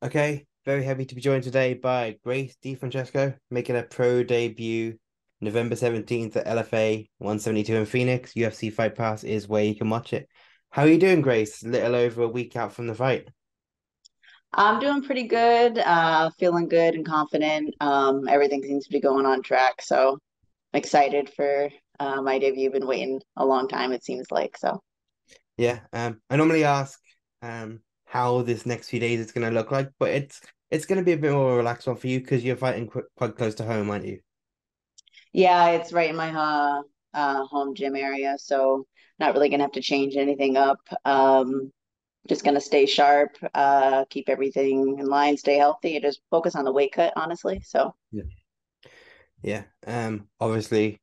Okay, very happy to be joined today by Grace Francesco, making a pro debut November 17th at LFA 172 in Phoenix. UFC Fight Pass is where you can watch it. How are you doing, Grace? Little over a week out from the fight. I'm doing pretty good, feeling good and confident. Everything seems to be going on track, so I'm excited for my debut. Been waiting a long time, it seems like. So, Yeah, I normally ask how this next few days is going to look like, but it's going to be a bit more relaxed one for you because you're fighting quite close to home, aren't you? yeah, it's right in my home gym area, so not really gonna have to change anything up. Just gonna stay sharp, keep everything in line, stay healthy, and just focus on the weight cut, honestly. So, Yeah. Yeah. Obviously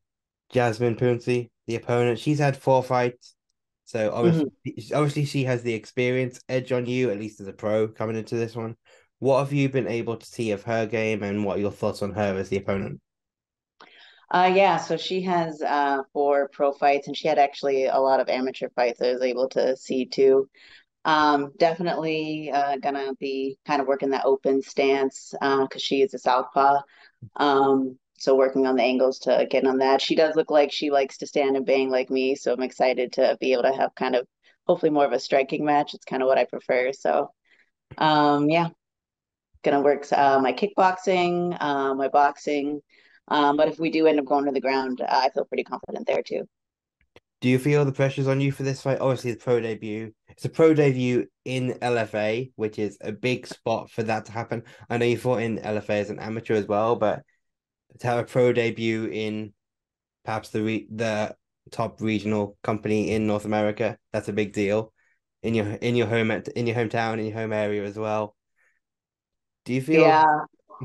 Jasmine Pouncy, the opponent, she's had four fights. So mhm. obviously she has the experience edge on you, at least as a pro coming into this one. What have you been able to see of her game and what are your thoughts on her as the opponent? Yeah, so she has four pro fights, and she had actually a lot of amateur fights I was able to see too. Definitely gonna be kind of working that open stance because she is a southpaw. So working on the angles to get on that. She does look like she likes to stand and bang like me, so I'm excited to be able to have kind of hopefully more of a striking match. It's kind of what I prefer. So yeah, gonna work my kickboxing, my boxing. But if we do end up going to the ground, I feel pretty confident there too. Do you feel the pressures on you for this fight? Obviously, the pro debut. It's a pro debut in LFA, which is a big spot for that to happen. I know you fought in LFA as an amateur as well, but to have a pro debut in perhaps the top regional company in North America, that's a big deal. In your hometown, in your home area as well. Do you feel Yeah.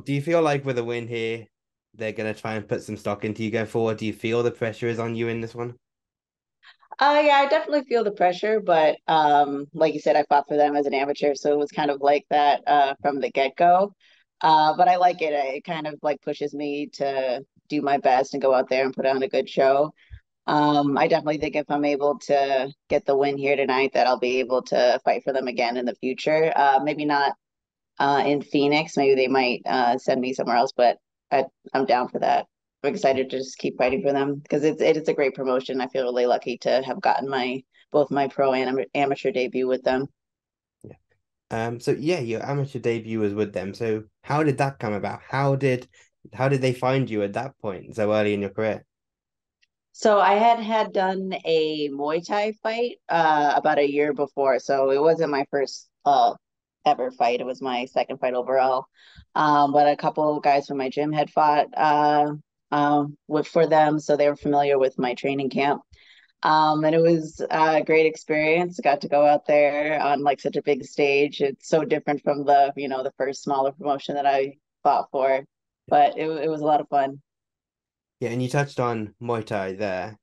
do you feel like with a win here, they're gonna try and put some stock into you going forward? Do you feel the pressure is on you in this one? Yeah, I definitely feel the pressure, but like you said, I fought for them as an amateur, so it was kind of like that from the get-go. But I like it. It kind of like pushes me to do my best and go out there and put on a good show. I definitely think if I'm able to get the win here tonight, that I'll be able to fight for them again in the future. Maybe not in Phoenix. Maybe they might send me somewhere else, but I'm down for that. I'm excited to just keep fighting for them because it's a great promotion. I feel really lucky to have gotten my both my pro and amateur debut with them. Yeah. So yeah, your amateur debut was with them. So how did that come about? How did they find you at that point so early in your career? So I had done a Muay Thai fight about a year before, so it wasn't my first ever fight. It was my second fight overall. But a couple of guys from my gym had fought with for them, so they were familiar with my training camp. And it was a great experience. Got to go out there on like such a big stage. It's so different from the first smaller promotion that I fought for, but it was a lot of fun. Yeah, and you touched on Muay Thai there.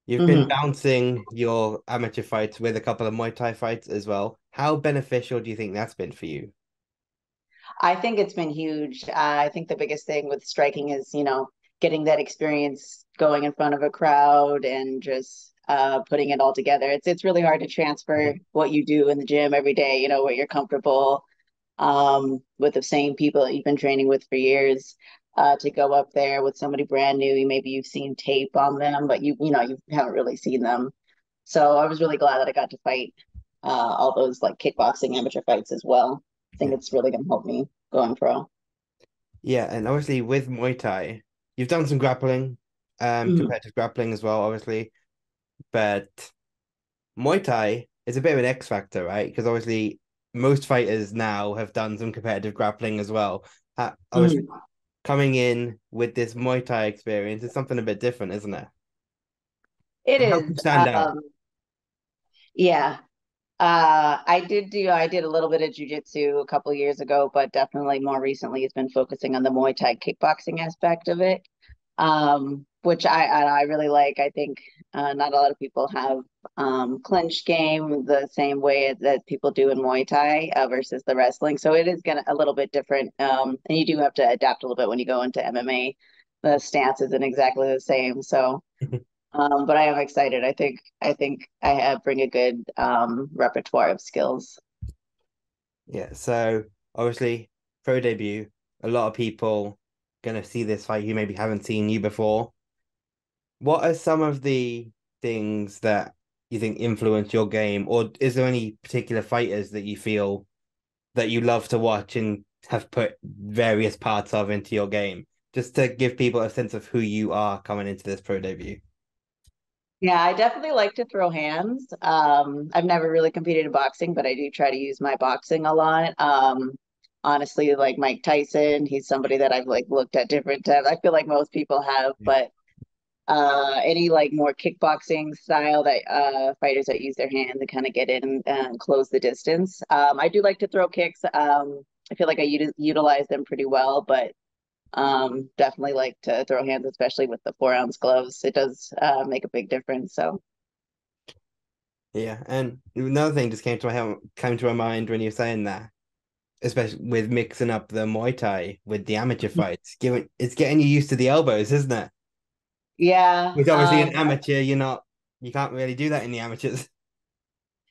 You've been Mhm. bouncing your amateur fights with a couple of Muay Thai fights as well. How beneficial do you think that's been for you? I think it's been huge. I think the biggest thing with striking is, getting that experience going in front of a crowd and just putting it all together. It's really hard to transfer what you do in the gym every day, where you're comfortable with the same people that you've been training with for years. To go up there with somebody brand new, maybe you've seen tape on them, but you haven't really seen them. So I was really glad that I got to fight all those like kickboxing amateur fights as well. I think Yeah. it's really going to help me going pro. Yeah, and obviously with Muay Thai, you've done some grappling, Mhm. competitive grappling as well, obviously. But Muay Thai is a bit of an X factor, right? Because obviously most fighters now have done some competitive grappling as well. Obviously, Mhm. coming in with this Muay Thai experience is something a bit different, isn't it? It It helps you is. stand out. Yeah. I did a little bit of jujitsu a couple years ago, but definitely more recently has been focusing on the Muay Thai kickboxing aspect of it, which I really like. I think not a lot of people have clinch game the same way that people do in Muay Thai versus the wrestling. So it is gonna a little bit different, and you do have to adapt a little bit when you go into MMA. The stance isn't exactly the same, so. But I am excited. I think I have bring a good repertoire of skills. Yeah, so Obviously, pro debut. A lot of people gonna see this fight who maybe haven't seen you before. What are some of the things that you think influence your game, or is there any particular fighters that you feel that you love to watch and have put various parts of into your game? Just to give people a sense of who you are coming into this pro debut. Yeah, I definitely like to throw hands. I've never really competed in boxing, but I do try to use my boxing a lot. Honestly, like Mike Tyson, he's somebody that I've like looked at different times. I feel like most people have, Yeah. but any like more kickboxing style that fighters that use their hands to kind of get in and close the distance. I do like to throw kicks. I feel like I utilize them pretty well, but definitely like to throw hands, especially with the 4 ounce gloves. It does make a big difference. So Yeah, and another thing just came to my mind when you were saying that, especially with mixing up the Muay Thai with the amateur fights, given it's getting you used to the elbows, isn't it? yeah, Which obviously an amateur, you can't really do that in the amateurs.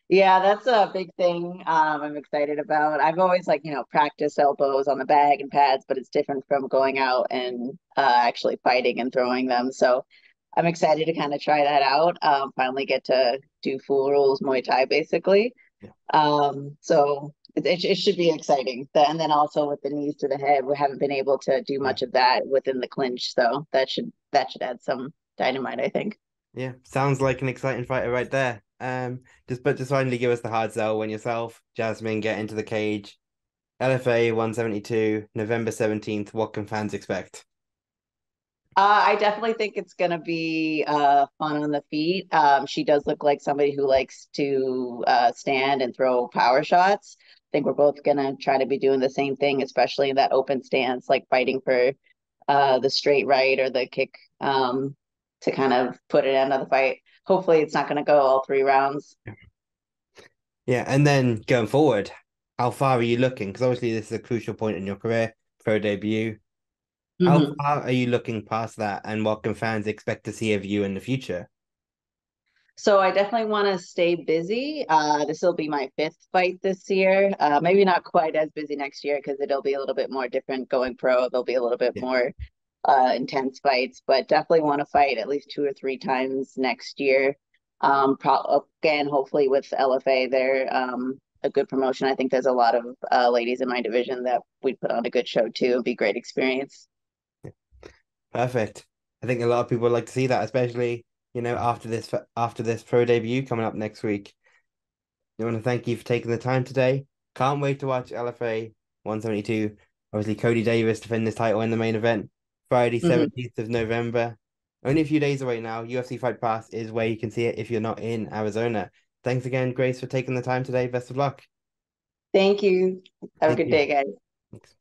yeah, that's a big thing. I'm excited about. I've always like, practiced elbows on the bag and pads, but it's different from going out and actually fighting and throwing them. So I'm excited to kind of try that out. Finally get to do full rules Muay Thai basically. Yeah, So it should be exciting. And then also with the knees to the head, we haven't been able to do yeah, much of that within the clinch. So that should add some dynamite, I think. yeah. Sounds like an exciting fighter right there. Just finally give us the hard sell when yourself, Jasmine, get into the cage. LFA 172, November 17th. What can fans expect? I definitely think it's gonna be fun on the feet. She does look like somebody who likes to stand and throw power shots. I think we're both gonna try to be doing the same thing, especially in that open stance, like fighting for the straight right or the kick to kind of put an end to the fight. Hopefully, it's not gonna go all 3 rounds. Yeah, and then going forward, how far are you looking? Because obviously this is a crucial point in your career, pro debut. How Mhm. far are you looking past that, and what can fans expect to see of you in the future? So I definitely want to stay busy. This will be my fifth fight this year. Maybe not quite as busy next year because it'll be a little bit more different going pro. There'll be a little bit Yeah, more intense fights, but definitely want to fight at least 2 or 3 times next year. Again, hopefully with LFA, they're a good promotion. I think there's a lot of ladies in my division that we put on a good show too. It'd be a great experience. perfect. I think a lot of people would like to see that, especially after this pro debut coming up next week. I want to thank you for taking the time today. Can't wait to watch LFA 172. Obviously, Cody Davis defend this title in the main event, Friday, Mhm. 17th of November. Only a few days away now. UFC Fight Pass is where you can see it if you're not in Arizona. Thanks again, Grace, for taking the time today. Best of luck. Thank you. Have a Thank good you. day, guys. Thanks.